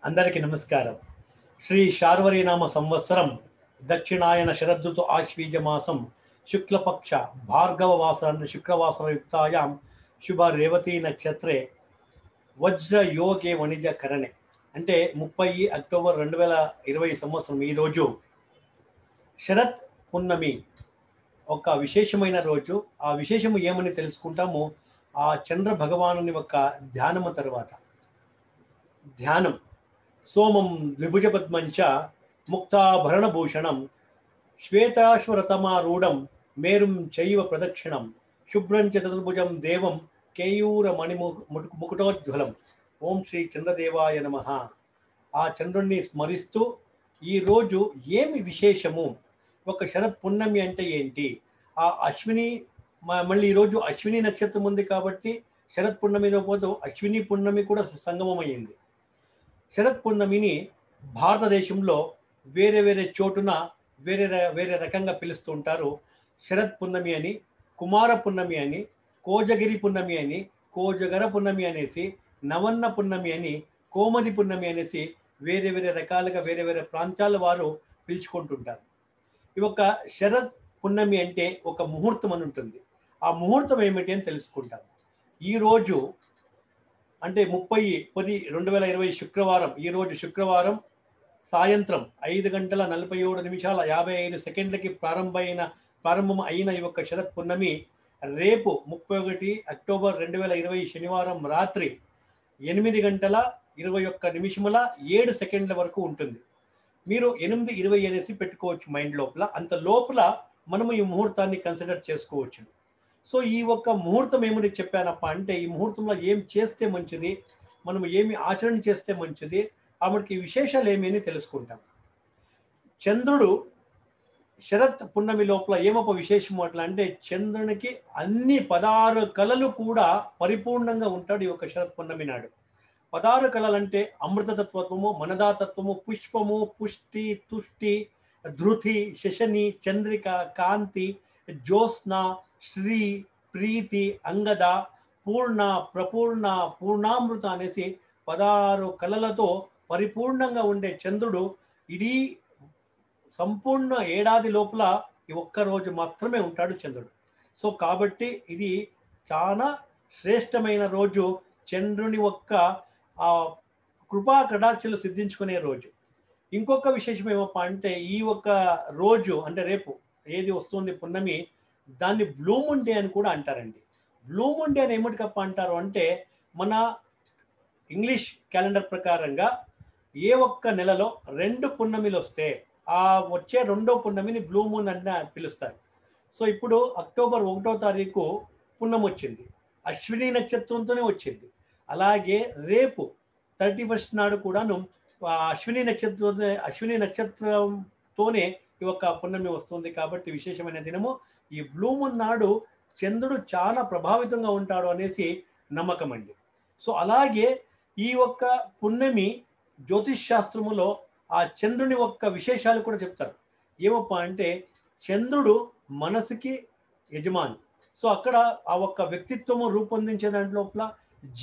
అందరికీ నమస్కారం. శ్రీ శార్వరీనామ సంవత్సరం దక్షిణాయన శరదృతు ఆశ్వీజ మాసం శుక్లపక్ష భార్గవ వాసర శుక్రవాసరయుక్తాయాం శుభ రేవతీ నక్షత్రే వజ్ర యోగే వణిజ కరణే అంటే 30 అక్టోబర్ 2020 సంవత్సరం ఈరోజు శరత్ పున్నమి ఒక విశేషమైన రోజు. ఆ విశేషము ఏమని తెలుసుకుంటాము ఆ చంద్ర భగవానుని యొక్క ధ్యానము తర్వాత. ధ్యానం సోమం ద్విభుజపద్మంచ ముక్తాభరణభూషణం శ్వేతాశ్వరతమారూఢం మేరుం చైవ ప్రదక్షిణం శుభ్రం చతుర్భుజం దేవం కేయూర ముకుటోజ్వలం. ఓం శ్రీ చంద్రదేవాయ నమః. ఆ చంద్రుణ్ణి స్మరిస్తూ ఈరోజు ఏమి విశేషము, ఒక శరత్ పున్నమి అంటే ఏంటి, ఆ అశ్విని మళ్ళీ ఈరోజు అశ్విని నక్షత్రం ఉంది కాబట్టి శరత్ పున్నమితో పాటు అశ్విని పున్నమి కూడా సంగమం అయ్యింది. శరత్ పున్నమిని భారతదేశంలో వేరే వేరే చోటున వేరే వేరే రకంగా పిలుస్తూ ఉంటారు. శరత్ పున్నమి అని, కుమార పున్నమి అని, కోజగిరి పున్నమి అని, కోజగర పున్నమి అనేసి, నవన్న పున్నమి అని, కోమది పున్నమి అనేసి వేరే వేరే రకాలుగా వేరే వేరే ప్రాంతాల వారు పిలుచుకుంటుంటారు. ఈ ఒక శరత్ పున్నమి అంటే ఒక ముహూర్తం అని ఉంటుంది. ఆ ముహూర్తం ఏమిటి అని తెలుసుకుంటాం. ఈరోజు అంటే 30/10/2020 శుక్రవారం, ఈరోజు శుక్రవారం సాయంత్రం 5:47:55 ప్రారంభం అయిన ఈ యొక్క శరత్ పున్నమి రేపు 31 అక్టోబర్ 2020 శనివారం రాత్రి 8:21:07 వరకు ఉంటుంది. మీరు 8:20 అనేసి పెట్టుకోవచ్చు మైండ్ లోపల. అంత లోపల మనము ఈ ముహూర్తాన్ని కన్సిడర్ చేసుకోవచ్చు. సో ఈ ఒక్క ముహూర్తం ఏమని చెప్పానప్ప అంటే, ఈ ముహూర్తంలో ఏం చేస్తే మంచిది, మనం ఏమి ఆచరణ చేస్తే మంచిది, ఆమెకి విశేషాలు ఏమి అని తెలుసుకుంటాం. చంద్రుడు శరత్ పున్నమి లోపల ఏమొక విశేషము అట్లా అంటే, చంద్రునికి అన్ని 16 కళలు కూడా పరిపూర్ణంగా ఉంటాడు ఈ యొక్క శరత్ పున్నమి నాడు. 16 కళలు అంటే అమృతతత్వము, మనదాతత్వము, పుష్పము, పుష్టి, తుష్టి, ధృతి, శశని, చంద్రిక, కాంతి, జ్యోత్స్న, శ్రీ, ప్రీతి, అంగద, పూర్ణ, ప్రపూర్ణ, పూర్ణామృత అనేసి 16 కళలతో పరిపూర్ణంగా ఉండే చంద్రుడు ఇడీ సంపూర్ణ ఏడాది లోపల ఈ ఒక్క రోజు మాత్రమే ఉంటాడు చంద్రుడు. సో కాబట్టి ఇది చాలా శ్రేష్టమైన రోజు, చంద్రుని యొక్క కృపా కటాక్షలు సిద్ధించుకునే రోజు. ఇంకొక విశేషం ఏమప్ప అంటే, ఈ ఒక్క రోజు అంటే రేపు ఏది వస్తుంది పున్నమి, దాన్ని బ్లూ మూన్ డే అని కూడా అంటారండి. బ్లూ మూన్ డే అని ఏమిటికప్ప అంటారు అంటే, మన ఇంగ్లీష్ క్యాలెండర్ ప్రకారంగా ఏ ఒక్క నెలలో 2 పున్నమిలు వస్తే ఆ వచ్చే 2వ పున్నమిని బ్లూ మూన్ అని పిలుస్తారు. సో ఇప్పుడు అక్టోబర్ 1వ తారీఖు పున్నమి వచ్చింది, అశ్విని నక్షత్రంతోనే వచ్చింది. అలాగే రేపు 31st నాడు కూడాను అశ్విని నక్షత్రంతోనే ఈ యొక్క పున్నమి వస్తుంది. కాబట్టి విశేషమైన దినము. ఈ బ్లూ మూన్ నాడు చంద్రుడు చాలా ప్రభావితంగా ఉంటాడు అనేసి నమ్మకం అండి. సో అలాగే ఈ యొక్క పున్నమి జ్యోతిష్ శాస్త్రములో ఆ చంద్రుని యొక్క విశేషాలు కూడా చెప్తారు. ఏమప్ప అంటే, చంద్రుడు మనసుకి యజమాని. సో అక్కడ ఆ ఒక్క వ్యక్తిత్వము రూపొందించే దాంట్లోపల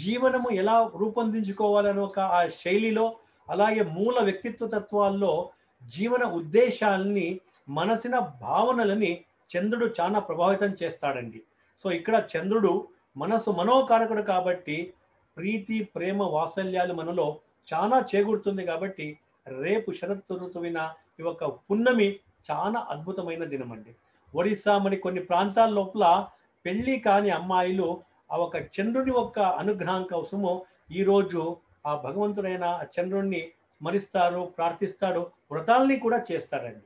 జీవనము ఎలా రూపొందించుకోవాలని ఒక ఆ శైలిలో, అలాగే మూల వ్యక్తిత్వ తత్వాల్లో జీవన ఉద్దేశాలని, మనసిన భావనలని చంద్రుడు చాలా ప్రభావితం చేస్తాడండి. సో ఇక్కడ చంద్రుడు మనోకారకుడు కాబట్టి ప్రీతి, ప్రేమ, వాత్సల్యాలు మనలో చాలా చేకూరుతుంది. కాబట్టి రేపు శరత్ ఋతువిన ఈ యొక్క పున్నమి చాలా అద్భుతమైన దినం అండి. ఒడిస్సా మరి కొన్ని ప్రాంతాల లోపల పెళ్లి కాని అమ్మాయిలు ఆ ఒక చంద్రుని యొక్క అనుగ్రహం కోసము ఈరోజు ఆ భగవంతుడైన చంద్రుణ్ణి స్మరిస్తారు, ప్రార్థిస్తాడు, వ్రతాలని కూడా చేస్తారండి.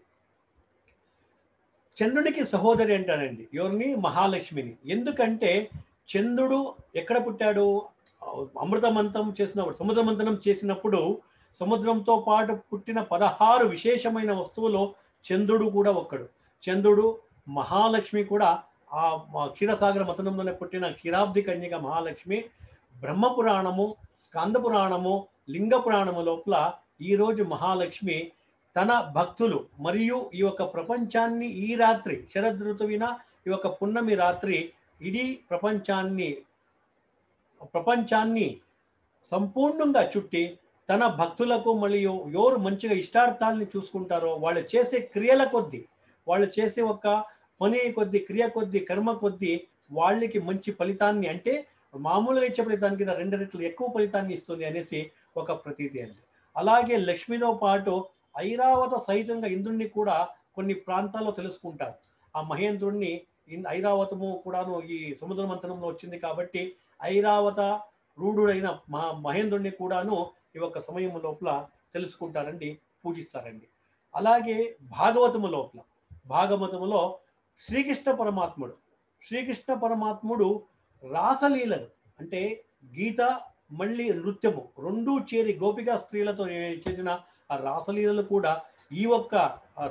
చంద్రునికి సహోదరి అంటారండి ఎవరిని, మహాలక్ష్మిని. ఎందుకంటే చంద్రుడు ఎక్కడ పుట్టాడు, సముద్రమంతనం చేసినప్పుడు సముద్రంతో పాటు పుట్టిన 16 విశేషమైన వస్తువులో చంద్రుడు కూడా ఒక్కడు. చంద్రుడు, మహాలక్ష్మి కూడా ఆ క్షీరసాగర మథనంలోనే పుట్టిన క్షీరాబ్ది కన్యక మహాలక్ష్మి. బ్రహ్మపురాణము, స్కంద పురాణము, లింగ పురాణము లోపల ఈరోజు మహాలక్ష్మి తన భక్తులు మరియు ఈ యొక్క ప్రపంచాన్ని ఈ రాత్రి శరద్ ఋతువిన ఈ యొక్క పున్నమి రాత్రి ఇడీ ప్రపంచాన్ని సంపూర్ణంగా చుట్టి తన భక్తులకు మరియు ఎవరు మంచిగా ఇష్టార్థాలని చూసుకుంటారో వాళ్ళు చేసే క్రియల కొద్దీ, వాళ్ళు చేసే ఒక పని కొద్దీ, క్రియ కొద్దీ, కర్మ కొద్దీ వాళ్ళకి మంచి ఫలితాన్ని, అంటే మామూలుగా ఇచ్చే ఫలితానికి 2 రెట్లు ఎక్కువ ఫలితాన్ని ఇస్తుంది అనేసి ఒక ప్రతీతి అండి. అలాగే లక్ష్మితో పాటు ఐరావత సహితంగా ఇంద్రుణ్ణి కూడా కొన్ని ప్రాంతాల్లో తెలుసుకుంటారు. ఆ మహేంద్రుణ్ణి ఐరావతము కూడాను ఈ సముద్ర మంథనంలో వచ్చింది కాబట్టి ఐరావత రూఢుడైన మహేంద్రుణ్ణి కూడాను ఈ యొక్క సమయం లోపల తెలుసుకుంటారండి, పూజిస్తారండి. అలాగే భాగవతములో శ్రీకృష్ణ పరమాత్ముడు రాసలీలలు, అంటే గీత మళ్ళీ నృత్యము రెండూ చేరి గోపికా స్త్రీలతో చేసిన ఆ రాసలీలలు కూడా ఈ ఒక్క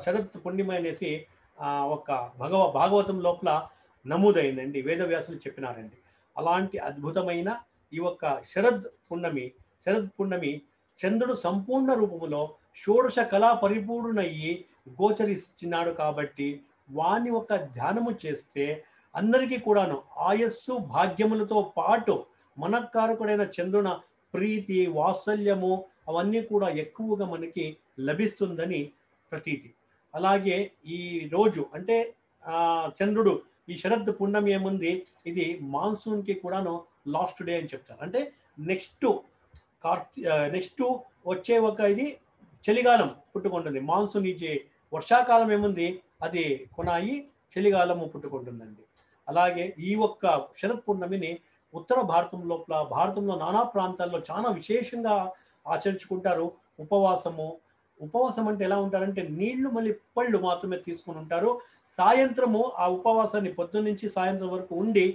శరత్ పుణ్యమ అనేసి ఒక భాగవతం లోపల నమోదైందండి, వేదవ్యాసులు చెప్పినారండి. అలాంటి అద్భుతమైన ఈ ఒక్క శరద్ పున్నమి చంద్రుడు సంపూర్ణ రూపములో షోడశ కళా పరిపూర్ణయ్యి గోచరిస్తున్నాడు కాబట్టి వాని ఒక ధ్యానము చేస్తే అందరికీ కూడాను ఆయస్సు భాగ్యములతో పాటు మనకారకుడైన చంద్రున ప్రీతి వాత్సల్యము అవన్నీ కూడా ఎక్కువగా మనకి లభిస్తుందని ప్రతీతి. అలాగే ఈ రోజు అంటే చంద్రుడు ఈ శరద్ పుణ్యమి ఏముంది, ఇది మాన్సూన్కి కూడాను లాస్ట్ డే అని చెప్తారు. అంటే నెక్స్ట్ వచ్చే ఒక ఇది చలికాలం పుట్టుకుంటుంది. మాన్సూన్ ఇచ్చే వర్షాకాలం ఏముంది, అది కొనాయి చలికాలము పుట్టుకుంటుందండి. అలాగే ఈ ఒక్క శరత్ పున్నమిని ఉత్తర భారతంలో నానా ప్రాంతాల్లో చాలా విశేషంగా ఆచరించుకుంటారు. ఉపవాసం అంటే ఎలా ఉంటారంటే నీళ్లు మళ్ళీ పళ్ళు మాత్రమే తీసుకుని ఉంటారు. సాయంత్రము ఆ ఉపవాసాన్ని పొద్దున్న నుంచి సాయంత్రం వరకు ఉండి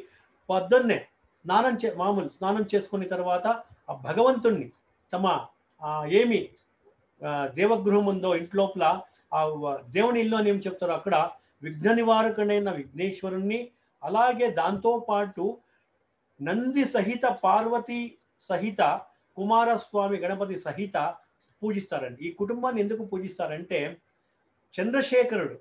పొద్దున్నే స్నానం చేసుకున్న తర్వాత ఆ భగవంతుణ్ణి తమ ఏమి దేవగృహం ఉందో ఇంట్లోపల ఆ దేవుని ఇల్లు అని ఏం చెప్తారో అక్కడ విఘ్న నివారకుడైన విఘ్నేశ్వరుణ్ణి, అలాగే దాంతో పాటు నంది సహిత పార్వతి సహిత కుమారస్వామి గణపతి సహిత పూజిస్తారండి. ఈ కుటుంబాన్ని ఎందుకు పూజిస్తారంటే చంద్రశేఖరుడు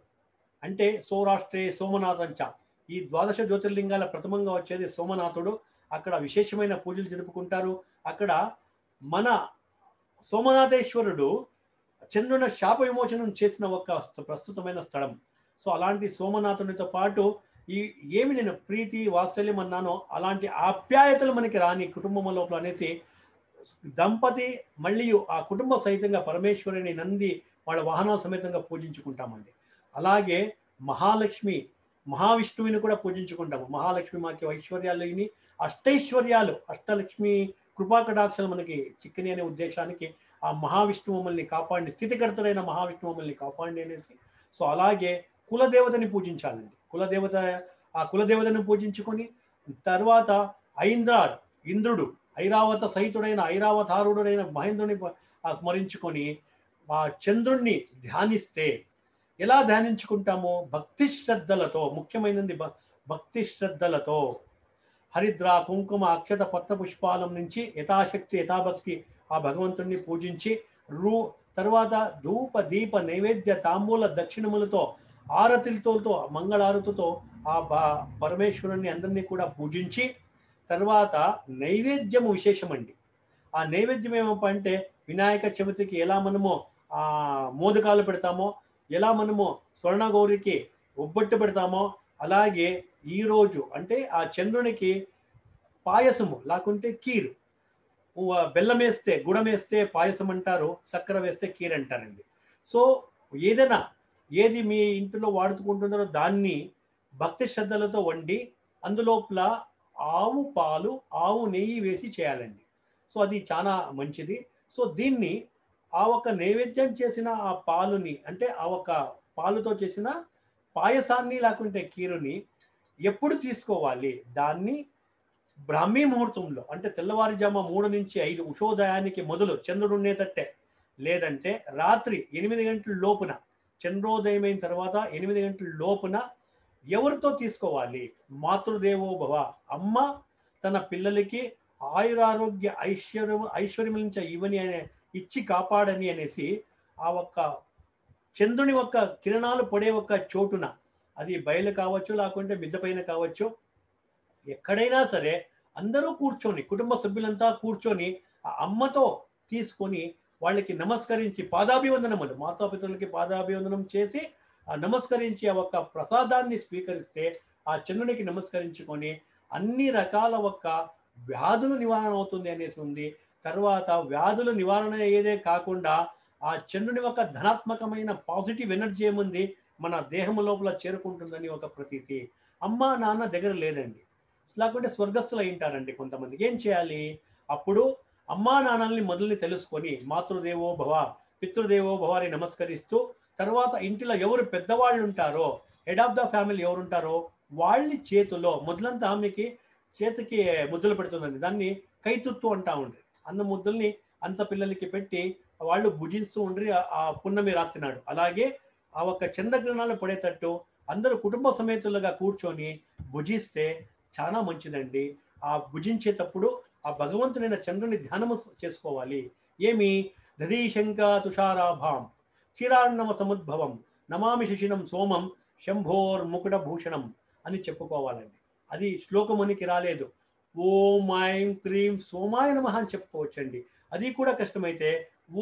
అంటే సౌరాష్ట్రే సోమనాథంచ, ఈ 12 జ్యోతిర్లింగాల ప్రథమంగా వచ్చేది సోమనాథుడు. అక్కడ విశేషమైన పూజలు జరుపుకుంటారు. అక్కడ మన సోమనాథేశ్వరుడు చంద్రుని శాప విమోచనం చేసిన ఒక ప్రస్తుతమైన స్థలం. సో అలాంటి సోమనాథునితో పాటు నేను ప్రీతి వాత్సల్యం అన్నానో అలాంటి ఆప్యాయతలు మనకి రాని కుటుంబం లోపల అనేసి దంపతి మళ్ళీ ఆ కుటుంబ సహితంగా పరమేశ్వరుని నంది వాళ్ళ వాహనాల సమేతంగా పూజించుకుంటామండి. అలాగే మహావిష్ణువుని కూడా పూజించుకుంటాము. మహాలక్ష్మి మాకి ఐశ్వర్యాలని అష్టలక్ష్మి కృపాకటాక్షలు మనకి చిక్కని అనే ఉద్దేశానికి ఆ మహావిష్ణువు మమ్మల్ని కాపాడి, స్థితికర్తడైన మహావిష్ణువు మమ్మల్ని కాపాడి అనేసి. సో అలాగే కులదేవతని పూజించాలండి. కులదేవతను పూజించుకొని తర్వాత ఇంద్రుడు ఐరావత సహితుడైన ఐరావతారుడైన మహేంద్రుని స్మరించుకొని ఆ చంద్రుణ్ణి ధ్యానిస్తే ఎలా ధ్యానించుకుంటామో భక్తి శ్రద్ధలతో, ముఖ్యమైనది భక్తి శ్రద్ధలతో హరిద్ర కుంకుమ అక్షత పత్ర పుష్పాలం నుంచి యథాశక్తి యథాభక్తి ఆ భగవంతుణ్ణి పూజించి తర్వాత ధూప దీప నైవేద్య తాంబూల దక్షిణములతో ఆరతిలతో మంగళారతితో ఆ పరమేశ్వరుణ్ణి అందరినీ కూడా పూజించి తర్వాత నైవేద్యము విశేషమండి. ఆ నైవేద్యం ఏమప్ప అంటే వినాయక చవితికి ఎలా మనము మోదకాలు పెడతామో, ఎలా మనము స్వర్ణగౌరికి ఒబ్బట్టు పెడతామో, అలాగే ఈరోజు అంటే ఆ చంద్రునికి పాయసము లేకుంటే కీరు, బెల్లం వేస్తే గుడం వేస్తే పాయసం అంటారు, చక్కెర వేస్తే కీర్ అంటారండి. సో ఏది మీ ఇంట్లో వాడుకుంటున్నారో దాన్ని భక్తి శ్రద్ధలతో వండి అందులోపల ఆవు పాలు ఆవు నెయ్యి వేసి చేయాలండి. సో అది చాలా మంచిది. సో దీన్ని ఆ ఒక నైవేద్యం చేసిన ఆ పాలుని అంటే ఆ ఒక పాలుతో చేసిన పాయసాన్ని లేకుంటే కీరుని ఎప్పుడు తీసుకోవాలి, దాన్ని బ్రాహ్మీ ముహూర్తంలో అంటే తెల్లవారుజామ 3 నుంచి 5 ఉషోదయానికి మొదలు చంద్రుడు ఉండేటట్టే, లేదంటే రాత్రి 8 గంటల లోపున చంద్రోదయం అయిన తర్వాత 8 గంటల లోపున ఎవరితో తీసుకోవాలి, మాతృదేవో భవ, అమ్మ తన పిల్లలకి ఆయురారోగ్య ఐశ్వర్యం నుంచి ఇవని ఇచ్చి కాపాడని అనేసి ఆ ఒక్క చంద్రుని ఒక్క కిరణాలు పడే ఒక్క చోటున, అది బయలు కావచ్చు లేకుంటే మిద్ద పైన కావచ్చు, ఎక్కడైనా సరే అందరూ కూర్చొని కుటుంబ సభ్యులంతా కూర్చొని ఆ అమ్మతో తీసుకొని వాళ్ళకి నమస్కరించి పాదాభివందనములు, మాతాపితరులకి పాదాభివందనం చేసి నమస్కరించి ఆ ఒక్క ప్రసాదాన్ని స్వీకరిస్తే ఆ చంద్రునికి నమస్కరించుకొని అన్ని రకాల ఒక్క వ్యాధుల నివారణ అవుతుంది అనేసి ఉంది. తర్వాత వ్యాధుల నివారణ అయ్యేదే కాకుండా ఆ చంద్రుని ఒక ధనాత్మకమైన పాజిటివ్ ఎనర్జీ ఏముంది మన దేహం లోపల చేరుకుంటుందని ఒక ప్రతీతి. అమ్మ నాన్న దగ్గర లేదండి, లేకుంటే స్వర్గస్థులు అయింటారండి కొంతమంది. ఏం చేయాలి? అప్పుడు అమ్మా నాన్నల్ని మొదలుని తెలుసుకొని మాతృదేవో భవ పితృదేవో భవ అని నమస్కరిస్తూ, తర్వాత ఇంటిలో ఎవరు పెద్దవాళ్ళు ఉంటారో, హెడ్ ఆఫ్ ద ఫ్యామిలీ ఎవరు ఉంటారో వాళ్ళ చేతిలో మొదలంతా ఆమెకి చేతికి ముద్దలు పెడుతుందండి. దాన్ని కైతుత్తు అంటా ఉండ్రి. అన్న ముద్దల్ని అంత పిల్లలకి పెట్టి వాళ్ళు భుజిస్తూ ఉండ్రి ఆ పున్నమి రాత్రి నాడు. అలాగే ఆ ఒక్క చంద్రగ్రహణాలు పడేటట్టు అందరూ కుటుంబ సమేతులుగా కూర్చొని భుజిస్తే చాలా మంచిదండి. ఆ భుజించేటప్పుడు ఆ భగవంతుడైన చంద్రుని ధ్యానము చేసుకోవాలి. ఏమి? దదీశంక తుషారాభాం క్షీరాన్నమ సముద్భవం నమామి శిశినం సోమం శంభోర్ముకుట భూషణం అని చెప్పుకోవాలండి. అది శ్లోకమునికి రాలేదు. ఓం ఐం క్రీం సోమాయ నమః అని చెప్పుకోవచ్చండి. అది కూడా కష్టమైతే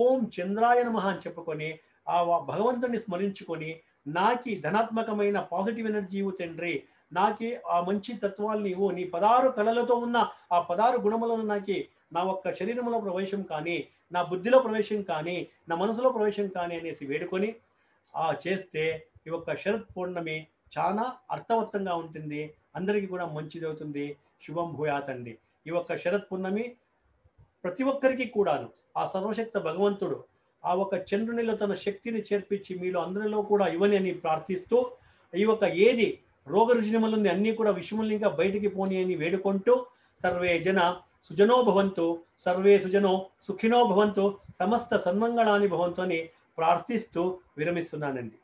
ఓం చంద్రాయ నమః అని చెప్పుకొని ఆ భగవంతుని స్మరించుకొని, నాకి ధనాత్మకమైన పాజిటివ్ ఎనర్జీ ఇవ్వు తండ్రి, నాకి ఆ మంచి తత్వాల్ని ఇవ్వు, నీ 16 కళలతో ఉన్న ఆ 16 గుణములను నాకి నా ఒక్క శరీరంలో ప్రవేశం కానీ, నా బుద్ధిలో ప్రవేశం కానీ, నా మనసులో ప్రవేశం కానీ అనేసి వేడుకొని చేస్తే ఈ యొక్క శరత్ పౌర్ణమి చాలా అర్థవంతంగా ఉంటుంది. అందరికీ కూడా మంచిది అవుతుంది. శుభం భూయాత్ అండి. ఈ యొక్క శరత్ పౌర్ణమి ప్రతి ఒక్కరికి కూడాను ఆ సర్వశక్త భగవంతుడు ఆ ఒక చంద్రునిలో తన శక్తిని చేర్పించి మీలో అందరిలో కూడా ఇవ్వని అని ప్రార్థిస్తూ, ఈ యొక్క ఏది రోగ రుజినములని అన్నీ కూడా విషముల్ని ఇంకా బయటికి పోని అని వేడుకుంటూ, సర్వే జన సుజనో భవంతు, సర్వే సుజనో సుఖినో భవంతు, సమస్త సన్మంగళాని భవంతు అని ప్రార్థిస్తూ విరమిస్తున్నానండి.